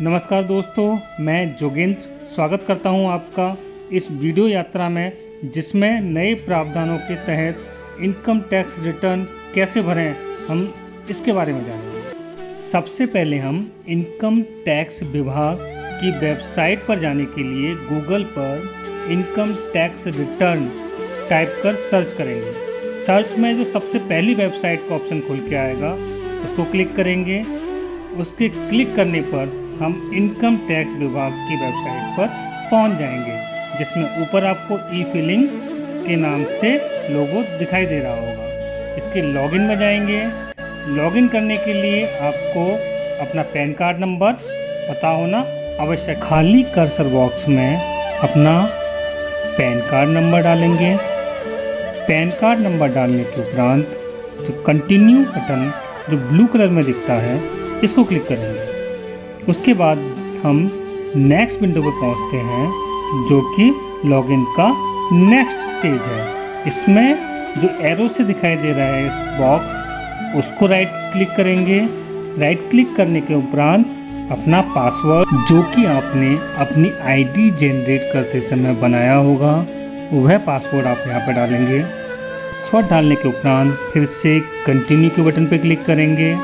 नमस्कार दोस्तों, मैं जोगेंद्र स्वागत करता हूं आपका इस वीडियो यात्रा में, जिसमें नए प्रावधानों के तहत इनकम टैक्स रिटर्न कैसे भरें हम इसके बारे में जानेंगे। सबसे पहले हम इनकम टैक्स विभाग की वेबसाइट पर जाने के लिए गूगल पर इनकम टैक्स रिटर्न टाइप कर सर्च करेंगे। सर्च में जो सबसे पहली वेबसाइट का ऑप्शन खुल के आएगा उसको क्लिक करेंगे। उसके क्लिक करने पर हम इनकम टैक्स विभाग की वेबसाइट पर पहुंच जाएंगे, जिसमें ऊपर आपको ई फिलिंग के नाम से लोगो दिखाई दे रहा होगा। इसके लॉगिन में जाएंगे। लॉगिन करने के लिए आपको अपना पैन कार्ड नंबर पता होना आवश्यक। खाली कर्सर बॉक्स में अपना पैन कार्ड नंबर डालेंगे। पैन कार्ड नंबर डालने के उपरांत जो कंटिन्यू बटन जो ब्लू कलर में दिखता है, इसको क्लिक करेंगे। उसके बाद हम नेक्स्ट विंडो पर पहुंचते हैं, जो कि लॉगिन का नेक्स्ट स्टेज है। इसमें जो एरो से दिखाई दे रहा है बॉक्स, उसको राइट क्लिक करेंगे। राइट क्लिक करने के उपरांत अपना पासवर्ड, जो कि आपने अपनी आईडी जनरेट करते समय बनाया होगा, वह पासवर्ड आप यहाँ पर डालेंगे। पासवर्ड डालने के उपरांत फिर से कंटिन्यू के बटन पर क्लिक करेंगे।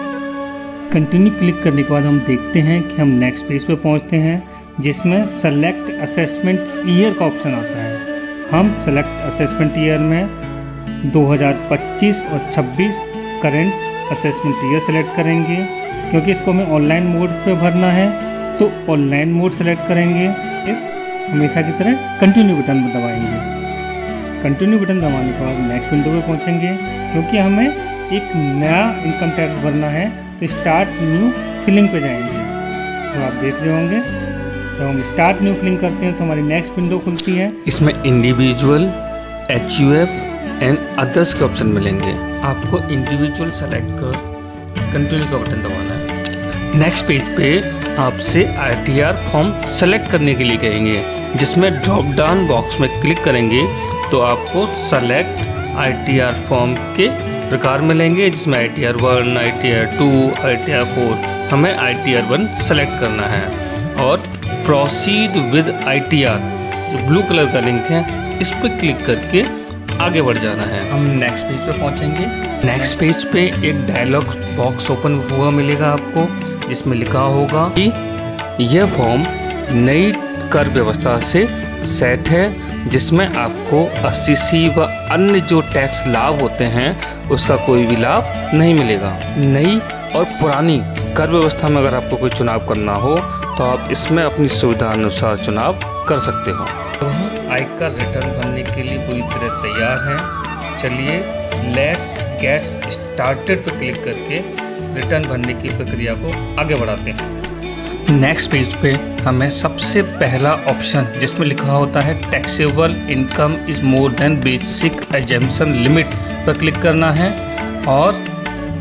कंटिन्यू क्लिक करने के बाद हम देखते हैं कि हम नेक्स्ट पेज पे पहुंचते हैं, जिसमें सेलेक्ट असेसमेंट ईयर का ऑप्शन आता है। हम सेलेक्ट असेसमेंट ईयर में 2025 और 26 करंट असेसमेंट ईयर सेलेक्ट करेंगे। क्योंकि इसको हमें ऑनलाइन मोड पे भरना है, तो ऑनलाइन मोड सेलेक्ट करेंगे। फिर हमेशा की तरह कंटिन्यू बटन दबाएंगे। कंटिन्यू बटन दबाने के बाद नेक्स्ट विंडो पे पहुँचेंगे, क्योंकि हमें एक नया इनकम टैक्स भरना है। तो स्टार्ट न्यू फिलिंग पे जाएंगे। तो आप देख रहे होंगे, जब हम स्टार्ट न्यू फिलिंग करते हैं तो हमारी नेक्स्ट विंडो खुलती है। इसमें इंडिविजुअल, HUF एंड अदर्स के ऑप्शन मिलेंगे। आपको इंडिविजुअल सेलेक्ट कर कंटिन्यू का बटन दबाना है। नेक्स्ट पेज पे आपसे ITR फॉर्म सेलेक्ट करने के लिए कहेंगे, जिसमें ड्रॉप डाउन बॉक्स में क्लिक करेंगे तो आपको सेलेक्ट ITR फॉर्म के प्रकार मिलेंगे, जिसमें ITR 1, ITR 2, ITR 4। हमें ITR 1 सेलेक्ट करना है और प्रोसीड विद ITR जो ब्लू कलर का लिंक है, इस पर क्लिक करके आगे बढ़ जाना है। हम नेक्स्ट पेज पे पहुंचेंगे। नेक्स्ट पेज पे एक डायलॉग बॉक्स ओपन हुआ मिलेगा आपको, जिसमें लिखा होगा कि यह फॉर्म नई कर व्यवस्था से सेट है, जिसमें आपको SCC व अन्य जो टैक्स लाभ होते हैं उसका कोई भी लाभ नहीं मिलेगा। नई और पुरानी कर व्यवस्था में अगर आपको कोई चुनाव करना हो तो आप इसमें अपनी सुविधा अनुसार चुनाव कर सकते हो। तो हम आयकर रिटर्न भरने के लिए पूरी तरह तैयार हैं। चलिए लेट्स गेट स्टार्टेड पर क्लिक करके रिटर्न भरने की प्रक्रिया को आगे बढ़ाते हैं। नेक्स्ट पेज पे हमें सबसे पहला ऑप्शन, जिसमें लिखा होता है taxable income is more than basic assumption limit, पर क्लिक करना है और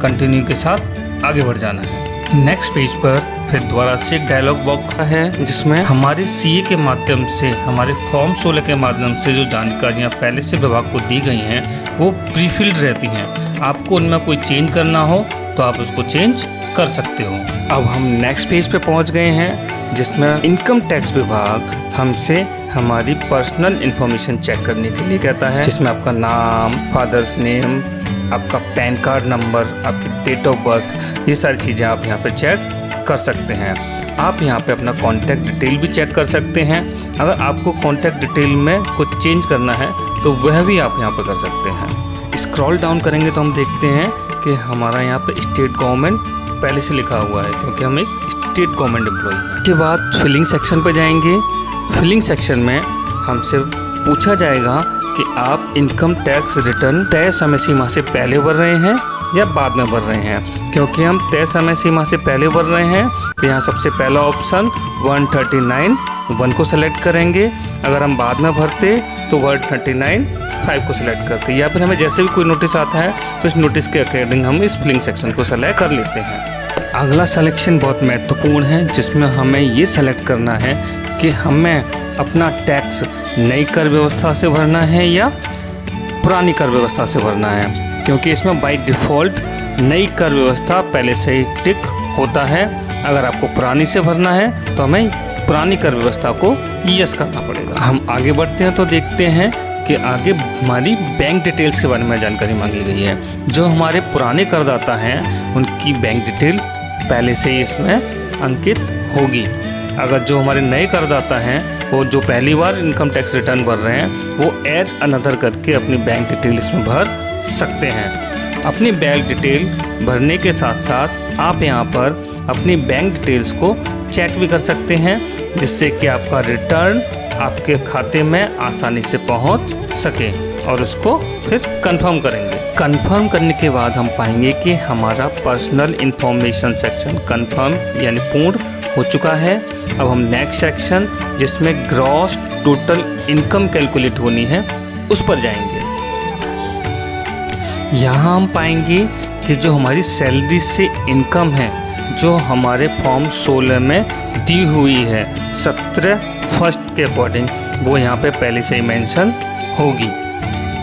कंटिन्यू के साथ आगे बढ़ जाना है। नेक्स्ट पेज पर फिर दोबारा से एक डायलॉग बॉक्स है, जिसमें हमारे CA के माध्यम से, हमारे फॉर्म 16 के माध्यम से जो जानकारियाँ पहले से विभाग को दी गई हैं वो प्रीफिल्ड रहती हैं। आपको उनमें कोई चेंज करना हो तो आप उसको चेंज कर सकते हो। अब हम नेक्स्ट पेज पे पहुंच गए हैं, जिसमें इनकम टैक्स विभाग हमसे हमारी पर्सनल इन्फॉर्मेशन चेक करने के लिए कहता है, जिसमें आपका नाम, फादर्स नेम, आपका पैन कार्ड नंबर, आपकी डेट ऑफ बर्थ, ये सारी चीज़ें आप यहाँ पे चेक कर सकते हैं। आप यहाँ पे अपना कॉन्टैक्ट डिटेल भी चेक कर सकते हैं। अगर आपको कॉन्टैक्ट डिटेल में कुछ चेंज करना है तो वह भी आप यहाँ पे कर सकते हैं। स्क्रॉल डाउन करेंगे तो हम देखते हैं कि हमारा यहाँ पे स्टेट गवर्नमेंट पहले से लिखा हुआ है, क्योंकि हम एक स्टेट गवर्नमेंट एम्प्लॉई हैं। उसके बाद फिलिंग सेक्शन पे जाएंगे। फिलिंग सेक्शन में हमसे पूछा जाएगा कि आप इनकम टैक्स रिटर्न तय समय सीमा से पहले भर रहे हैं या बाद में भर रहे हैं। क्योंकि हम तय समय सीमा से पहले भर रहे हैं तो यहाँ सबसे पहला ऑप्शन 139(1) को सेलेक्ट करेंगे। अगर हम बाद में भरते तो 139(5) को सिलेक्ट करते हैं, या फिर हमें जैसे भी कोई नोटिस आता है तो इस नोटिस के अकॉर्डिंग हम इस फिलिंग सेक्शन को सेलेक्ट कर लेते हैं। अगला सिलेक्शन बहुत महत्वपूर्ण है, जिसमें हमें ये सेलेक्ट करना है कि हमें अपना टैक्स नई कर व्यवस्था से भरना है या पुरानी कर व्यवस्था से भरना है। क्योंकि इसमें बाय डिफ़ॉल्ट नई कर व्यवस्था पहले से ही टिक होता है अगर आपको पुरानी से भरना है तो हमें पुरानी कर व्यवस्था को यस करना पड़ेगा। हम आगे बढ़ते हैं तो देखते हैं कि आगे हमारी बैंक डिटेल्स के बारे में जानकारी मांगी गई है। जो हमारे पुराने करदाता हैं उनकी बैंक डिटेल पहले से ही इसमें अंकित होगी। अगर जो हमारे नए करदाता हैं वो जो पहली बार इनकम टैक्स रिटर्न भर रहे हैं वो ऐड अनदर करके अपनी बैंक डिटेल इसमें भर सकते हैं। अपनी बैंक डिटेल भरने के साथ साथ आप यहाँ पर अपनी बैंक डिटेल्स को चेक भी कर सकते हैं, जिससे कि आपका रिटर्न आपके खाते में आसानी से पहुंच सके और उसको फिर कंफर्म करेंगे। कंफर्म करने के बाद हम पाएंगे कि हमारा पर्सनल इंफॉर्मेशन सेक्शन कंफर्म यानी पूर्ण हो चुका है। अब हम नेक्स्ट सेक्शन जिसमें ग्रॉस टोटल इनकम कैलकुलेट होनी है उस पर जाएंगे। यहाँ हम पाएंगे कि जो हमारी सैलरी से इनकम है जो हमारे फॉर्म 16 में दी हुई है 17 के अकॉर्डिंग वो यहाँ पे पहले से ही मेंशन होगी।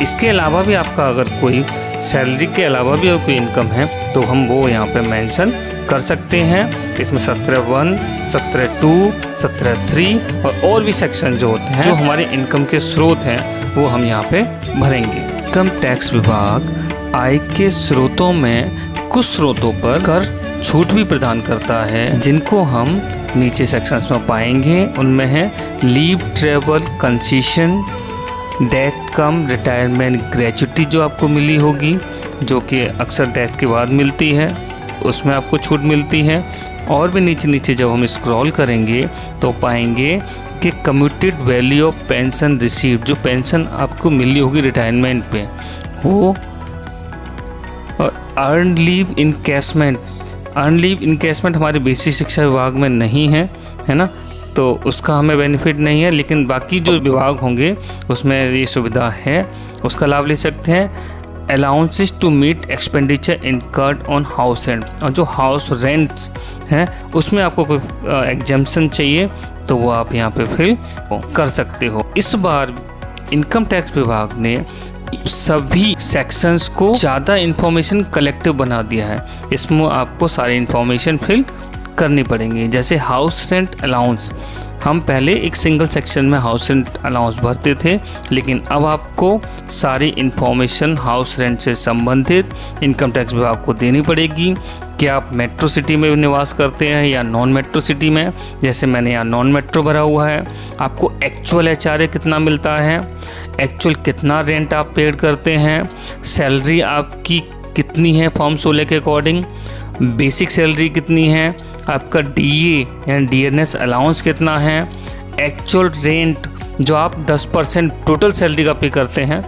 इसके अलावा भी आपका अगर कोई सैलरी के अलावा भी अगर कोई इनकम है तो हम वो यहाँ पे मेंशन कर सकते हैं। इसमें 17(1), 17(2), 17(3) और भी सेक्शन जो होते हैं जो हमारे इनकम के स्रोत हैं वो हम यहाँ पे भरेंगे। इनकम टैक्स विभाग आय के स्रोतों में कुछ स्रोतों पर कर छूट भी प्रदान करता है, जिनको हम नीचे सेक्शंस में पाएंगे। उनमें है लीव ट्रेवल कंसेशन, डेथ कम रिटायरमेंट ग्रेच्युटी जो आपको मिली होगी, जो कि अक्सर डेथ के बाद मिलती है, उसमें आपको छूट मिलती है। और भी नीचे नीचे जब हम स्क्रॉल करेंगे तो पाएंगे कि commuted value of pension receive, जो पेंशन आपको मिली होगी रिटायरमेंट पे वो, और earn leave encashment. Earn leave encashment हमारे बेसिक शिक्षा विभाग में नहीं है, है ना, तो उसका हमें बेनिफिट नहीं है, लेकिन बाकी जो विभाग होंगे उसमें ये सुविधा है, उसका लाभ ले सकते हैं। Allowances to meet expenditure incurred on house rent, और जो हाउस रेंट्स हैं उसमें आपको कोई एग्जेम्पशन चाहिए तो वो आप यहाँ पे फिल कर सकते हो। इस बार इनकम टैक्स विभाग ने सभी सेक्शंस को ज़्यादा इन्फॉर्मेशन कलेक्टिव बना दिया है। इसमें आपको सारी इन्फॉर्मेशन फिल करनी पड़ेंगी। जैसे हाउस रेंट अलाउंस, हम पहले एक सिंगल सेक्शन में हाउस रेंट अलाउंस भरते थे, लेकिन अब आपको सारी इन्फॉर्मेशन हाउस रेंट से संबंधित इनकम टैक्स विभाग को देनी पड़ेगी कि आप मेट्रो सिटी में निवास करते हैं या नॉन मेट्रो सिटी में। जैसे मैंने यहाँ नॉन मेट्रो भरा हुआ है। आपको एक्चुअल एचआरए कितना मिलता है, एक्चुअल कितना रेंट आप पेड करते हैं, सैलरी आपकी कितनी है फॉर्म 16 के अकॉर्डिंग, बेसिक सैलरी कितनी है, आपका डीए यानी डीएनएस अलाउंस कितना है, एक्चुअल रेंट जो आप 10% टोटल सैलरी का पे करते हैं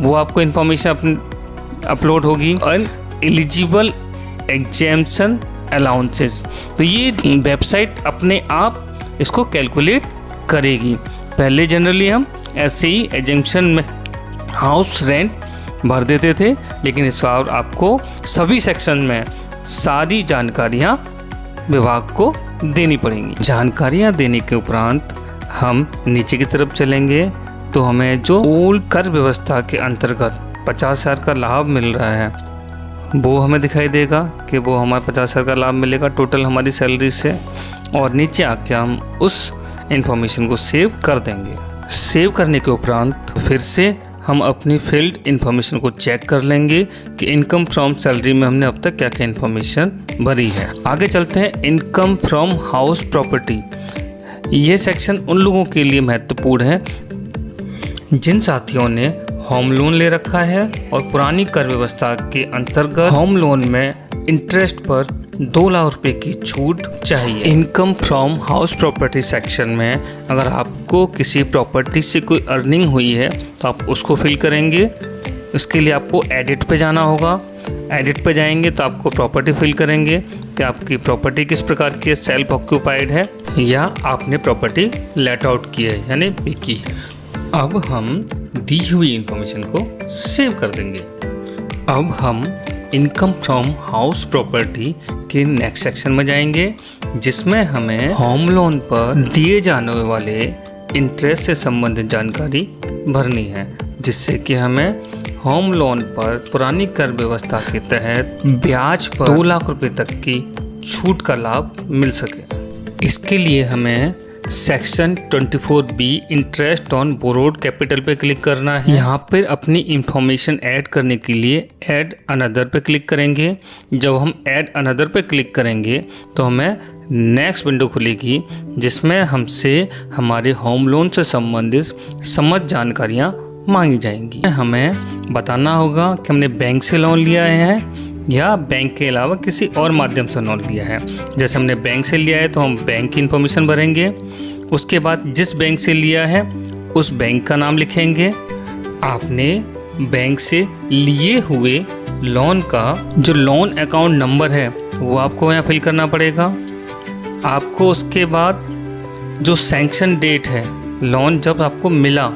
वो आपको इन्फॉर्मेशन अपलोड होगी, और एलिजिबल एग्जेम्पशन अलाउंसेस। तो ये वेबसाइट अपने आप इसको कैलकुलेट करेगी। पहले जनरली हम ऐसे ही एग्जेम्पशन में हाउस रेंट भर देते थे, लेकिन इस बार आपको सभी सेक्शन में सारी जानकारियाँ विभाग को देनी पड़ेंगी। जानकारियाँ देने के उपरांत हम नीचे की तरफ चलेंगे तो हमें जो ओल्ड कर व्यवस्था के अंतर्गत 50,000 का लाभ मिल रहा है वो हमें दिखाई देगा कि वो हमारे 50,000 का लाभ मिलेगा टोटल हमारी सैलरी से, और नीचे आके हम उस इन्फॉर्मेशन को सेव कर देंगे। सेव करने के उपरांत फिर से हम अपनी फील्ड इन्फॉर्मेशन को चेक कर लेंगे कि इनकम फ्रॉम सैलरी में हमने अब तक क्या क्या इन्फॉर्मेशन भरी है। आगे चलते हैं इनकम फ्रॉम हाउस प्रॉपर्टी। ये सेक्शन उन लोगों के लिए महत्वपूर्ण है जिन साथियों ने होम लोन ले रखा है और पुरानी कर व्यवस्था के अंतर्गत होम लोन में इंटरेस्ट पर 2 लाख रुपए की छूट चाहिए। Income from house property section में अगर आपको किसी प्रॉपर्टी से कोई अर्निंग हुई है तो आप उसको फिल करेंगे। उसके लिए आपको एडिट पे जाना होगा। एडिट पे जाएंगे तो आपको प्रॉपर्टी फिल करेंगे कि आपकी प्रॉपर्टी किस प्रकार की है, सेल्फ ऑक्यूपाइड है या आपने प्रॉपर्टी लेट आउट की है यानी बिकी है। अब हम दी हुई इंफॉर्मेशन को सेव कर देंगे। अब हम इनकम फ्रॉम हाउस प्रॉपर्टी के नेक्स्ट सेक्शन में जाएंगे, जिसमें हमें होम लोन पर दिए जाने वाले इंटरेस्ट से संबंधित जानकारी भरनी है, जिससे कि हमें होम लोन पर पुरानी कर व्यवस्था के तहत ब्याज पर 2 लाख रुपए तक की छूट का लाभ मिल सके। इसके लिए हमें section 24B interest on borrowed capital पे क्लिक करना है। यहाँ पर अपनी इंफॉर्मेशन ऐड करने के लिए ऐड अनदर पे क्लिक करेंगे। जब हम ऐड अनदर पे क्लिक करेंगे तो हमें नेक्स्ट विंडो खुलेगी जिसमें हमसे हमारे होम लोन से संबंधित समस्त जानकारियाँ मांगी जाएंगी। हमें बताना होगा कि हमने बैंक से लोन लिया है या बैंक के अलावा किसी और माध्यम से लोन लिया है। जैसे हमने बैंक से लिया है तो हम बैंक की इन्फॉर्मेशन भरेंगे। उसके बाद जिस बैंक से लिया है उस बैंक का नाम लिखेंगे। आपने बैंक से लिए हुए लोन का जो लोन अकाउंट नंबर है वो आपको यहाँ फिल करना पड़ेगा। आपको उसके बाद जो सैंक्शन डेट है, लोन जब आपको मिला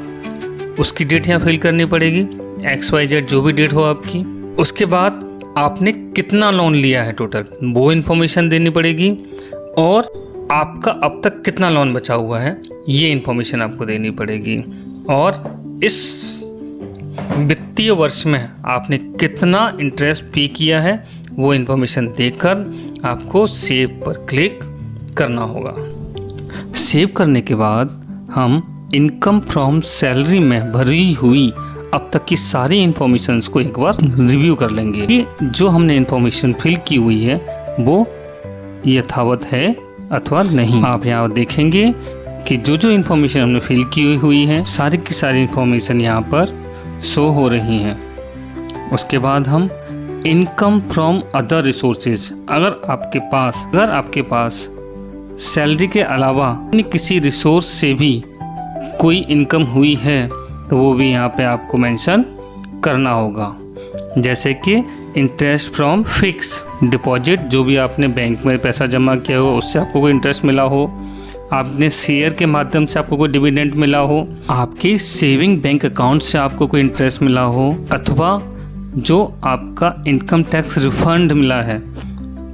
उसकी डेट यहाँ फिल करनी पड़ेगी, XYZ जो भी डेट हो आपकी। उसके बाद आपने कितना लोन लिया है टोटल वो इन्फॉर्मेशन देनी पड़ेगी और आपका अब तक कितना लोन बचा हुआ है ये इन्फॉर्मेशन आपको देनी पड़ेगी। और इस वित्तीय वर्ष में आपने कितना इंटरेस्ट पे किया है वो इन्फॉर्मेशन देकर आपको सेव पर क्लिक करना होगा। सेव करने के बाद हम इनकम फ्रॉम सैलरी में भरी हुई अब तक की सारी इन्फॉर्मेशंस को एक बार रिव्यू कर लेंगे कि जो हमने इन्फॉर्मेशन फिल की हुई है वो यथावत है अथवा नहीं। आप यहाँ देखेंगे कि जो जो इन्फॉर्मेशन हमने फिल की हुई है सारी की सारी इन्फॉर्मेशन यहाँ पर शो हो रही हैं। उसके बाद हम इनकम फ्रॉम अदर रिसोर्सेज, अगर आपके पास सैलरी के अलावा किसी रिसोर्स से भी कोई इनकम हुई है तो वो भी यहाँ पे आपको मेंशन करना होगा। जैसे कि इंटरेस्ट फ्रॉम फिक्स डिपॉजिट, जो भी आपने बैंक में पैसा जमा किया हो उससे आपको कोई इंटरेस्ट मिला हो, आपने शेयर के माध्यम से आपको कोई डिविडेंड मिला हो, आपके सेविंग बैंक अकाउंट से आपको कोई इंटरेस्ट मिला हो, अथवा जो आपका इनकम टैक्स रिफंड मिला है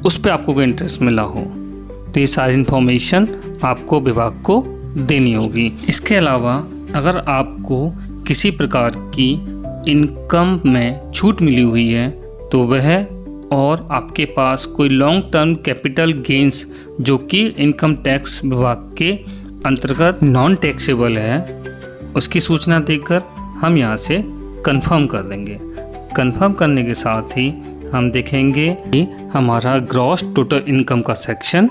उस पर आपको कोई इंटरेस्ट मिला हो, तो ये सारी इन्फॉर्मेशन आपको विभाग को देनी होगी। इसके अलावा अगर आपको किसी प्रकार की इनकम में छूट मिली हुई है तो वह और आपके पास कोई लॉन्ग टर्म कैपिटल गेंस जो कि इनकम टैक्स विभाग के अंतर्गत नॉन टैक्सेबल है उसकी सूचना देकर हम यहाँ से कंफर्म कर देंगे। कंफर्म करने के साथ ही हम देखेंगे कि हमारा ग्रॉस टोटल इनकम का सेक्शन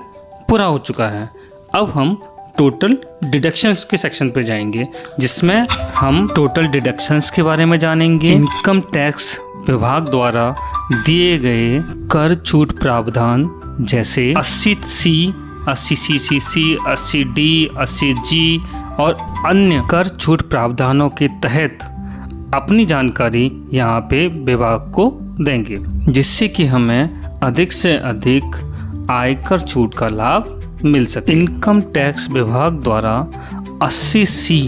पूरा हो चुका है। अब हम टोटल डिडक्शंस के सेक्शन पे जाएंगे जिसमें हम टोटल डिडक्शंस के बारे में जानेंगे। इनकम टैक्स विभाग द्वारा दिए गए कर छूट प्रावधान जैसे 80C, 80CCC, 80D, 80G और अन्य कर छूट प्रावधानों के तहत अपनी जानकारी यहाँ पे विभाग को देंगे जिससे कि हमें अधिक से अधिक आयकर छूट का लाभ मिल सके। इनकम टैक्स विभाग द्वारा 80C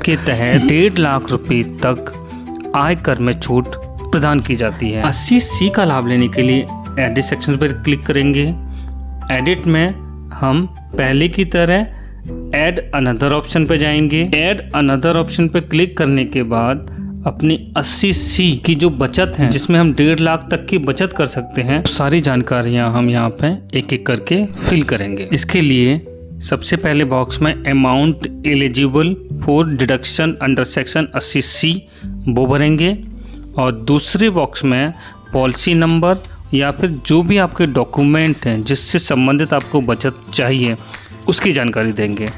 के तहत 1.5 लाख रुपए तक आयकर में छूट प्रदान की जाती है। 80C का लाभ लेने के लिए एडिट सेक्शन पर क्लिक करेंगे। एडिट में हम पहले की तरह ऐड अनदर ऑप्शन पर जाएंगे। ऐड अनदर ऑप्शन पर क्लिक करने के बाद अपनी 80C की जो बचत है जिसमें हम 1.5 लाख तक की बचत कर सकते हैं सारी जानकारियां हम यहाँ पे एक एक करके फिल करेंगे। इसके लिए सबसे पहले बॉक्स में amount eligible for deduction under section 80C वो भरेंगे और दूसरे बॉक्स में पॉलिसी नंबर या फिर जो भी आपके डॉक्यूमेंट हैं जिससे संबंधित आपको बचत चाहिए उसकी जानकारी देंगे।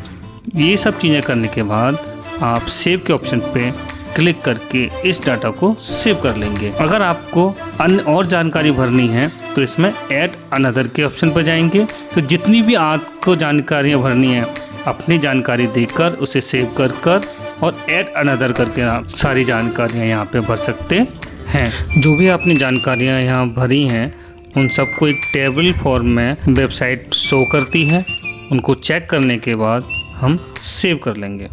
ये सब चीज़ें करने के बाद आप सेव के ऑप्शन पे क्लिक करके इस डाटा को सेव कर लेंगे। अगर आपको अन्य और जानकारी भरनी है तो इसमें ऐड अनदर के ऑप्शन पर जाएंगे। तो जितनी भी आपको जानकारियाँ भरनी है अपनी जानकारी देकर उसे सेव कर और ऐड अनदर करके आप सारी जानकारियाँ यहाँ पे भर सकते हैं। जो भी आपने जानकारियाँ यहाँ भरी हैं उन सबको एक टेबल फॉर्म में वेबसाइट शो करती है। उनको चेक करने के बाद हम सेव कर लेंगे।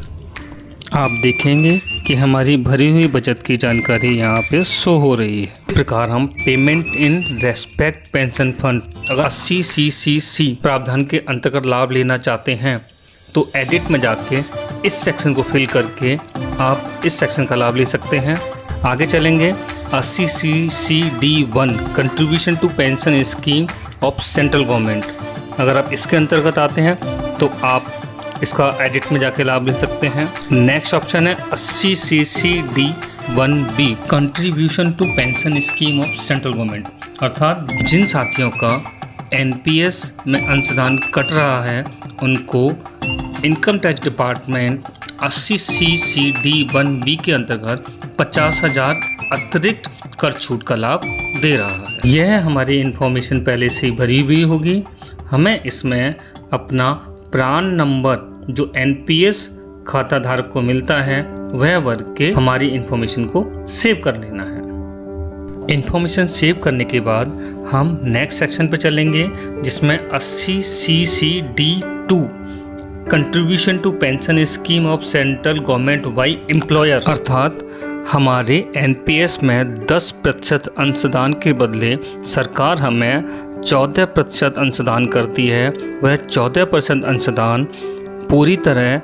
आप देखेंगे कि हमारी भरी हुई बचत की जानकारी यहाँ पे शो हो रही है। इस प्रकार हम payment in respect pension fund अगर 80CCC प्रावधान के अंतर्गत लाभ लेना चाहते हैं तो एडिट में जाके इस सेक्शन को फिल करके आप इस सेक्शन का लाभ ले सकते हैं। आगे चलेंगे 80CCD1 contribution to pension scheme of central government. अगर आप इसके अंतर्गत आते हैं तो आप इसका एडिट में जाके लाभ ले सकते हैं। नेक्स्ट ऑप्शन है 80 CCD1B contribution to pension scheme of central government, अर्थात जिन साथियों का NPS में अंशदान कट रहा है उनको इनकम टैक्स डिपार्टमेंट 80 CCD1B के अंतर्गत 50,000 अतिरिक्त कर छूट का लाभ दे रहा है। यह हमारी इन्फॉर्मेशन पहले से ही भरी हुई होगी। हमें इसमें अपना प्रान नंबर जो NPS खाता धारक को मिलता है वह भर के हमारी इन्फॉर्मेशन को सेव कर लेना है। इन्फॉर्मेशन सेव करने के बाद हम नेक्स्ट सेक्शन पे चलेंगे जिसमें 80 CCD2 contribution to pension scheme of central government by employer, अर्थात हमारे NPS में 10% अंशदान के बदले सरकार हमें 14% अंशदान करती है। वह 14% अंशदान पूरी तरह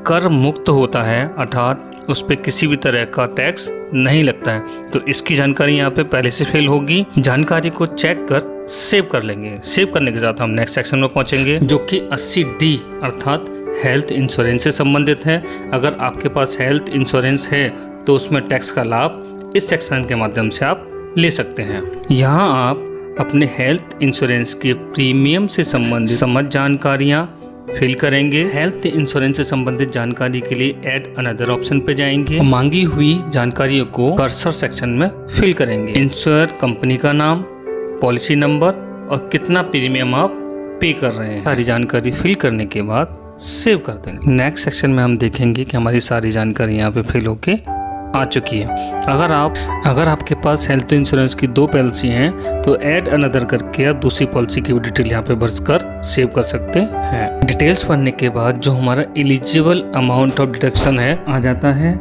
कर मुक्त होता है, अर्थात उस पर किसी भी तरह का टैक्स नहीं लगता है। तो इसकी जानकारी यहाँ पे पहले से फिल होगी। जानकारी को चेक कर सेव कर लेंगे। सेव करने के साथ हम नेक्स्ट सेक्शन में पहुँचेंगे जो कि 80D अर्थात हेल्थ इंश्योरेंस से संबंधित है। अगर आपके पास हेल्थ इंश्योरेंस है तो उसमें टैक्स का लाभ इस सेक्शन के माध्यम से आप ले सकते हैं। यहाँ आप अपने हेल्थ इंश्योरेंस के प्रीमियम से संबंधित समस्त जानकारियाँ फिल करेंगे। हेल्थ इंश्योरेंस से संबंधित जानकारी के लिए ऐड अनदर ऑप्शन पे जाएंगे। मांगी हुई जानकारियों को कर्सर सेक्शन में फिल करेंगे। इंश्योर कंपनी का नाम, पॉलिसी नंबर और कितना प्रीमियम आप पे कर रहे हैं, सारी जानकारी फिल करने के बाद सेव कर देंगे। नेक्स्ट सेक्शन में हम देखेंगे कि हमारी सारी जानकारी यहाँ पे फिल होके आ चुकी है। अगर आपके पास हेल्थ इंश्योरेंस की 2 पॉलिसी हैं तो ऐड अनदर करके आप दूसरी पॉलिसी की डिटेल यहाँ पे भरकर सेव कर सकते हैं। डिटेल्स भरने के बाद जो हमारा एलिजिबल अमाउंट ऑफ डिडक्शन है आ जाता है,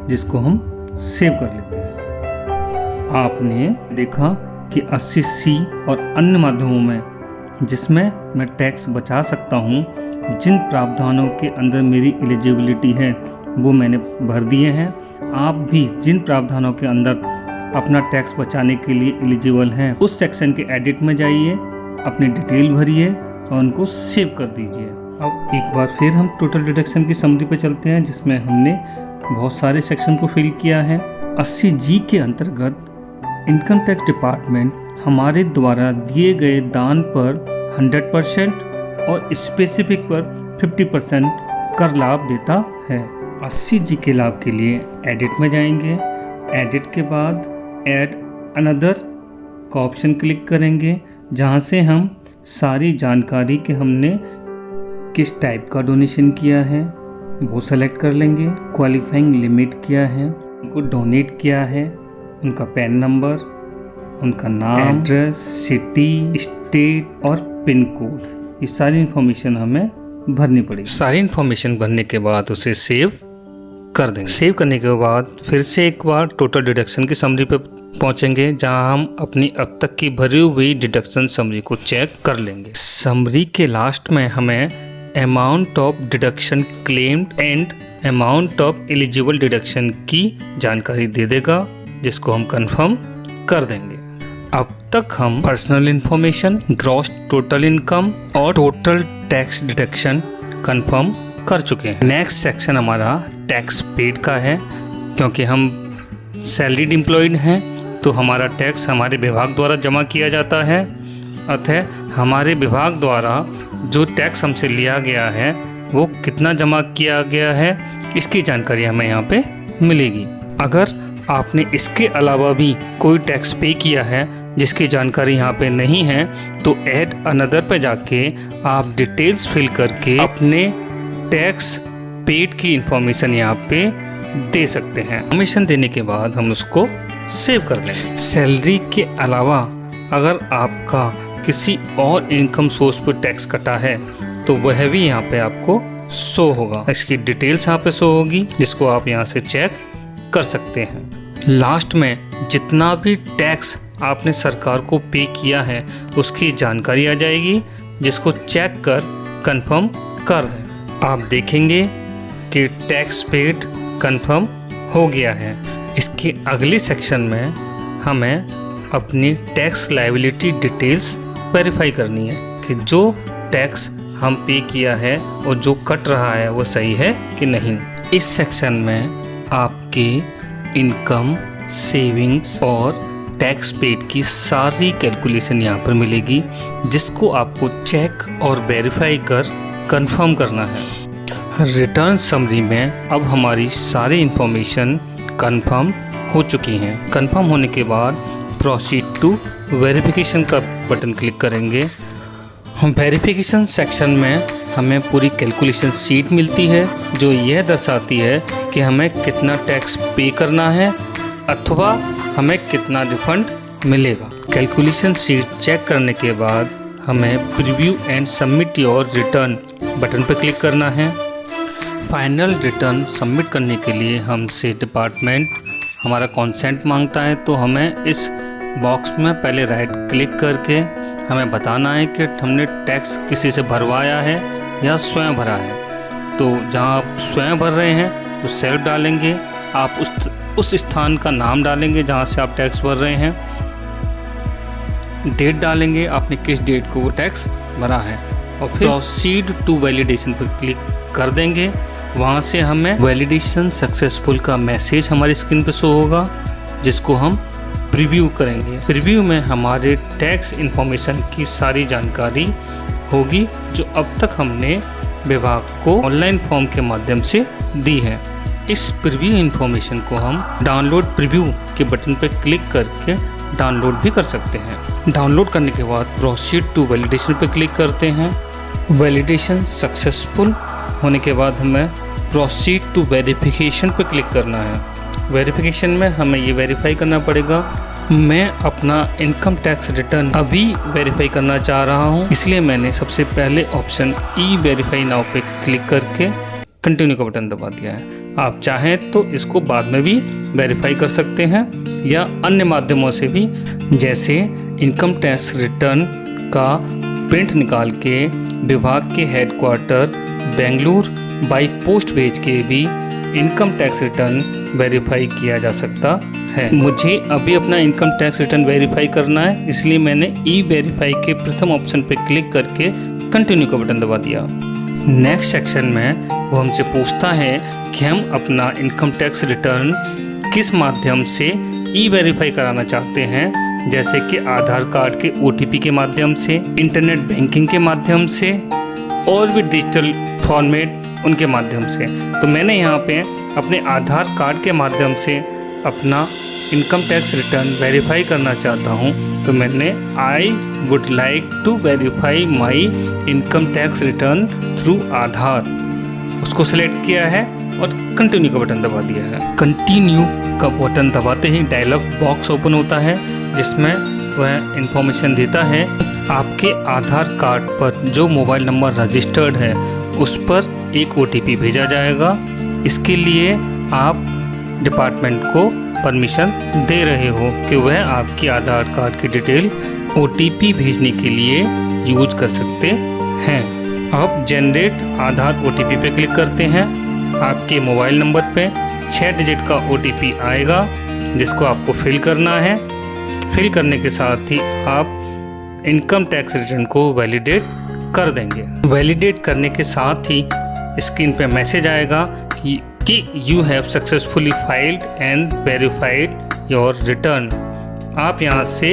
जिसको हम सेव कर लेते हैं। आपने देखा कि 80C और अन्य माध्यमों में जिसमें मैं टैक्स बचा सकता हूँ, जिन प्रावधानों के अंदर मेरी एलिजिबिलिटी है वो मैंने भर दिए हैं। आप भी जिन प्रावधानों के अंदर अपना टैक्स बचाने के लिए एलिजिबल हैं उस सेक्शन के एडिट में जाइए, अपनी डिटेल भरिए और उनको सेव कर दीजिए। अब एक बार फिर हम टोटल डिडक्शन की समरी पे चलते हैं जिसमें हमने बहुत सारे सेक्शन को फिल किया है। 80G के अंतर्गत इनकम टैक्स डिपार्टमेंट हमारे द्वारा दिए गए दान पर 100% और स्पेसिफिक पर 50% कर लाभ देता है। 80G के लाभ के लिए एडिट में जाएंगे। एडिट के बाद ऐड अनदर का ऑप्शन क्लिक करेंगे जहां से हम सारी जानकारी के हमने किस टाइप का डोनेशन किया है वो सेलेक्ट कर लेंगे। क्वालिफाइंग लिमिट क्या है, उनको डोनेट किया है, उनका पैन नंबर, उनका नाम, एड्रेस, सिटी, स्टेट और पिन कोड, ये सारी इन्फॉर्मेशन हमें भरनी पड़ेगी। सारी इन्फॉर्मेशन भरने के बाद उसे सेव कर देंगे। सेव करने के बाद फिर से एक बार टोटल डिडक्शन की समरी पे पहुंचेंगे जहां हम अपनी अब तक की भरी हुई डिडक्शन समरी को चेक कर लेंगे। समरी के लास्ट में हमें amount of deduction claimed and amount of eligible deduction की जानकारी दे देगा, जिसको हम कंफर्म कर देंगे। अब तक हम personal information, gross total income और टोटल टैक्स डिडक्शन कंफर्म कर चुके हैं। नेक्स्ट सेक्शन हमारा टैक्स पेड का है। क्योंकि हम सैलरीड एम्प्लॉयड हैं तो हमारा टैक्स हमारे विभाग द्वारा जमा किया जाता है। अतः हमारे विभाग द्वारा जो टैक्स हमसे लिया गया है वो कितना जमा किया गया है इसकी जानकारी हमें यहाँ पे मिलेगी। अगर आपने इसके अलावा भी कोई टैक्स पे किया है जिसकी जानकारी यहाँ पे नहीं है तो ऐड अनदर पे जाके आप डिटेल्स फिल करके अपने टैक्स पेड की इंफॉर्मेशन यहाँ पे दे सकते हैं। इंफॉर्मेशन देने के बाद हम उसको सेव कर देंगे। सैलरी के अलावा अगर आपका किसी और इनकम सोर्स पर टैक्स कटा है तो वह भी यहाँ पे आपको शो होगा। इसकी डिटेल्स यहाँ पे शो होगी जिसको आप यहाँ से चेक कर सकते हैं। लास्ट में जितना भी टैक्स आपने सरकार को पे किया है उसकी जानकारी आ जाएगी, जिसको चेक कर कंफर्म कर दें। आप देखेंगे कि टैक्स पेड कंफर्म हो गया है। इसके अगले सेक्शन में हमें अपनी टैक्स लायबिलिटी डिटेल्स वेरीफाई करनी है कि जो टैक्स हम पे किया है और जो कट रहा है वो सही है कि नहीं। इस सेक्शन में आपके इनकम, सेविंग्स और टैक्स पेड की सारी कैलकुलेशन यहाँ पर मिलेगी, जिसको आपको चेक और वेरीफाई कर कंफर्म करना है। रिटर्न समरी में अब हमारी सारी इन्फॉर्मेशन कंफर्म हो चुकी हैं। कंफर्म होने के बाद प्रोसीड टू वेरिफिकेशन का बटन क्लिक करेंगे। हम वेरिफिकेशन सेक्शन में हमें पूरी कैलकुलेशन शीट मिलती है जो यह दर्शाती है कि हमें कितना टैक्स पे करना है अथवा हमें कितना रिफंड मिलेगा। कैलकुलेशन शीट चेक करने के बाद हमें preview and submit your return button पर क्लिक करना है। फाइनल रिटर्न सबमिट करने के लिए हमसे डिपार्टमेंट हमारा कंसेंट मांगता है, तो हमें इस बॉक्स में पहले राइट क्लिक करके हमें बताना है कि हमने टैक्स किसी से भरवाया है या स्वयं भरा है। तो जहां आप स्वयं भर रहे हैं तो सेल्फ डालेंगे, आप उस स्थान का नाम डालेंगे जहां से आप टैक्स भर रहे हैं, डेट डालेंगे आपने किस डेट को वो टैक्स भरा है, और फिर प्रोसीड टू वैलिडेशन पर क्लिक कर देंगे। वहाँ से हमें वैलिडेशन सक्सेसफुल का मैसेज हमारी स्क्रीन पर शो होगा, जिसको हम प्रीव्यू करेंगे। प्रीव्यू में हमारे टैक्स इन्फॉर्मेशन की सारी जानकारी होगी जो अब तक हमने विभाग को ऑनलाइन फॉर्म के माध्यम से दी है। इस प्रीव्यू इन्फॉर्मेशन को हम डाउनलोड प्रीव्यू के बटन पर क्लिक करके डाउनलोड भी कर सकते हैं। डाउनलोड करने के बाद प्रोसीड टू वैलिडेशन पर क्लिक करते हैं। वैलिडेशन सक्सेसफुल होने के बाद हमें प्रोसीड टू वेरिफिकेशन पर क्लिक करना है। वेरिफिकेशन में हमें ये वेरीफाई करना पड़ेगा। मैं अपना इनकम टैक्स रिटर्न अभी वेरीफाई करना चाह रहा हूँ, इसलिए मैंने सबसे पहले ऑप्शन ई वेरीफाई नाउ पे क्लिक करके कंटिन्यू का बटन दबा दिया है। आप चाहें तो इसको बाद में भी वेरीफाई कर सकते हैं या अन्य माध्यमों से भी, जैसे इनकम टैक्स रिटर्न का प्रिंट निकाल के विभाग के हेडक्वार्टर बेंगलुरु बाई पोस्ट भेज के भी इनकम टैक्स रिटर्न वेरीफाई किया जा सकता है। मुझे अभी अपना इनकम टैक्स रिटर्न वेरीफाई करना है, इसलिए मैंने ई वेरीफाई के प्रथम ऑप्शन पर क्लिक करके कंटिन्यू का बटन दबा दिया। नेक्स्ट सेक्शन में वो हमसे पूछता है कि हम अपना इनकम टैक्स रिटर्न किस माध्यम से ई वेरीफाई कराना चाहते हैं, जैसे कि आधार कार्ड के OTP के माध्यम से, इंटरनेट बैंकिंग के माध्यम से और भी डिजिटल फॉर्मेट उनके माध्यम से। तो मैंने यहाँ पे अपने आधार कार्ड के माध्यम से अपना इनकम टैक्स रिटर्न वेरीफाई करना चाहता हूँ, तो मैंने I would like to verify my income tax return through Aadhaar उसको सिलेक्ट किया है और कंटिन्यू का बटन दबा दिया है। कंटिन्यू का बटन दबाते ही डायलॉग बॉक्स ओपन होता है, जिसमें वह इंफॉर्मेशन देता है आपके आधार कार्ड पर जो मोबाइल नंबर रजिस्टर्ड है उस पर एक OTP भेजा जाएगा। इसके लिए आप डिपार्टमेंट को परमिशन दे रहे हो कि वह आपकी आधार कार्ड की डिटेल OTP भेजने के लिए यूज कर सकते हैं। अब जनरेट आधार OTP पे क्लिक करते हैं। आपके मोबाइल नंबर पे 6 डिजिट का OTP आएगा, जिसको आपको फिल करना है। फिल करने के साथ ही आप इनकम टैक्स रिटर्न को वैलिडेट कर देंगे। वैलिडेट करने के साथ ही स्क्रीन पे मैसेज आएगा कि you have successfully filed and verified your return. आप यहाँ से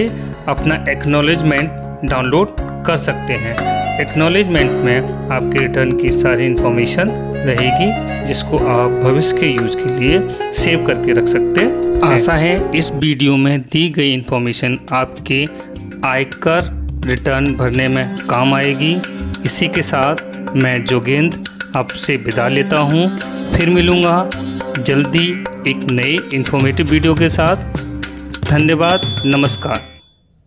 अपना एक्नॉलेजमेंट डाउनलोड कर सकते हैं। एक्नॉलेजमेंट में आपके रिटर्न की सारी इन्फॉर्मेशन रहेगी, जिसको आप भविष्य के यूज के लिए सेव करके रख सकते हैं। आशा है इस वीडियो में दी गई इन्फॉर्मेशन आपके आयकर रिटर्न भरने में काम आएगी। इसी के साथ मैं जोगेंद्र आपसे विदा लेता हूँ। फिर मिलूँगा जल्दी एक नए इन्फॉर्मेटिव वीडियो के साथ। धन्यवाद, नमस्कार।